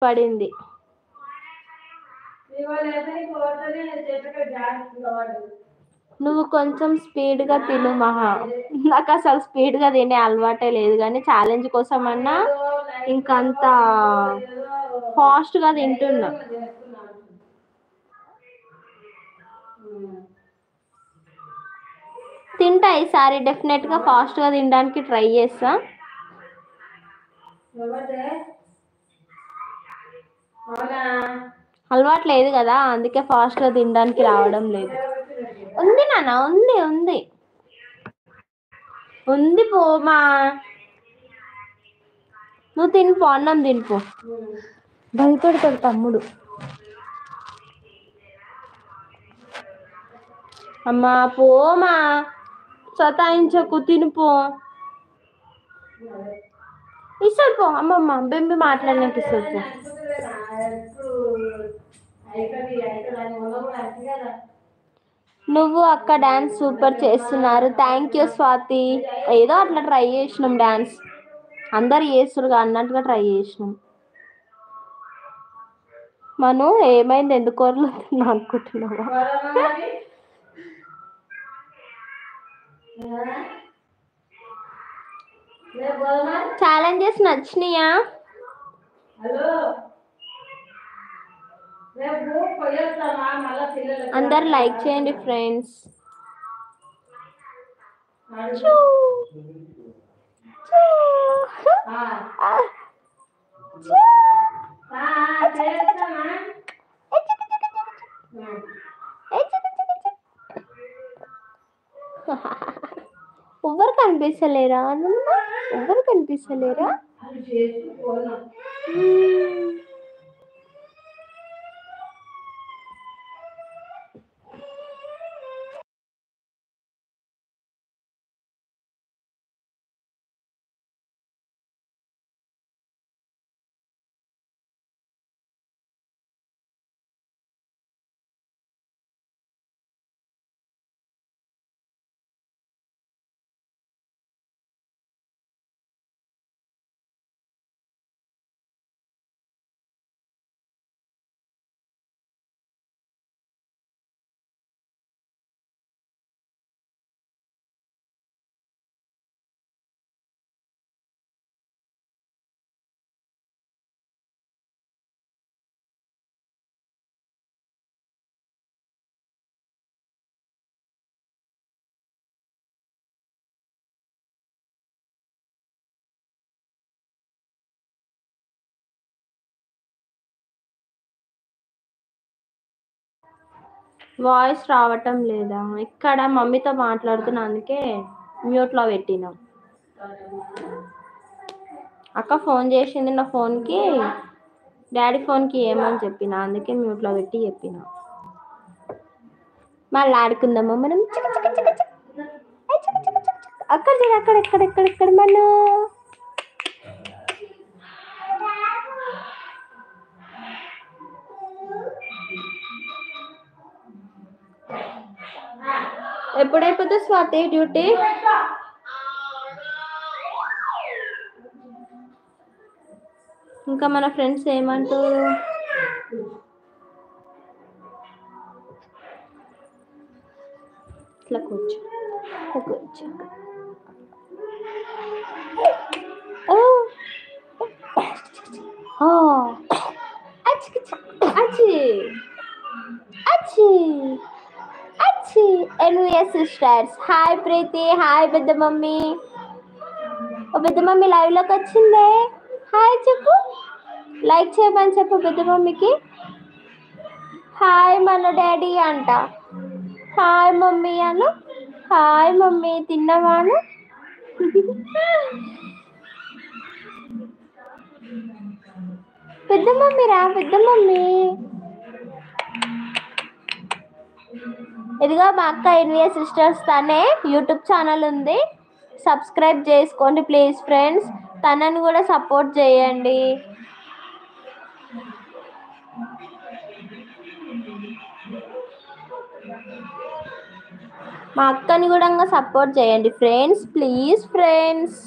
పడింది. నువ్వు కొంచెం స్పీడ్గా తిను మహా. నాకు అసలు స్పీడ్గా తినే అలవాటే లేదు, కానీ ఛాలెంజ్ కోసం అన్నా ఇంకంత ఫాస్ట్గా తింటున్నా. తింటా ఈసారి డెఫినెట్గా ఫాస్ట్గా తినడానికి ట్రై చేస్తా. అలవాటు లేదు కదా, అందుకే ఫాస్ట్గా తినడానికి రావడం లేదు. ఉంది నాన్న, ఉంది ఉంది ఉంది పోమా. నువ్వు తినిపో, అన్నం తినిపో. భయపడతాడు తమ్ముడు. అమ్మా పోమా, సతాయించకు, తినిపో. ఇస్తాడు పో, అమ్మమ్మ బెంబి మాట్లాడినాక ఇస్తాడు పో. నువ్వు అక్క డాన్స్ సూపర్ చేస్తున్నారు. Thank you Swathi. ఏదో అట్లా ట్రై చేసినాం డాన్స్, అందరు చేస్తురుగా అన్నట్టుగా ట్రై చేసినాం. మనం ఏమైంది, ఎందుకు వరలుతున్నా అనుకుంటున్నావా? ఛాలెంజెస్ నచ్చినాయా? అందరు లైక్ చేయండి ఫ్రెండ్స్. ఎవ్వరు కనిపిస్తలేరా? ఎవ్వరు కనిపిస్తలేరా? వాయిస్ రావటం లేదా? ఇక్కడ మమ్మీతో మాట్లాడుతున్నా, అందుకే మ్యూట్లో పెట్టినా. అక్క ఫోన్ చేసింది నా ఫోన్కి, డాడీ ఫోన్కి ఏమని చెప్పిన, అందుకే మ్యూట్లో పెట్టి చెప్పిన. మళ్ళీ ఆడుకుందామా మనం? అక్కడ ఎక్కడ మనం ఎప్పుడైపోతే స్వాతి డ్యూటీ? ఇంకా మన ఫ్రెండ్స్ ఏమంటారు? ఇట్లా కూర్చో. ఎన్విఎస్ సిస్టర్స్, హాయ్ ప్రీతి, హాయ్ పెద్ద మమ్మీ. పెద్ద మమ్మీ లైవ్ లోకి వచ్చిందే, హాయ్ చెప్పు, లైక్ చేయమని చెప్పు పెద్ద మమ్మీకి. హాయ్ మన డాడీ అంట, హాయ్ మమ్మీ అను. హాయ్ మమ్మీ, తిన్నవాను? పెద్ద మమ్మీ రా, పెద్ద మమ్మీ. ఇదిగో మా అక్క ఎన్విఎస్ సిస్టర్స్, తనే యూట్యూబ్ ఛానల్ ఉంది, సబ్స్క్రైబ్ చేసుకోండి ప్లీజ్ ఫ్రెండ్స్. తనని కూడా సపోర్ట్ చేయండి. మా అక్కని కూడా సపోర్ట్ చేయండి ఫ్రెండ్స్, ప్లీజ్ ఫ్రెండ్స్.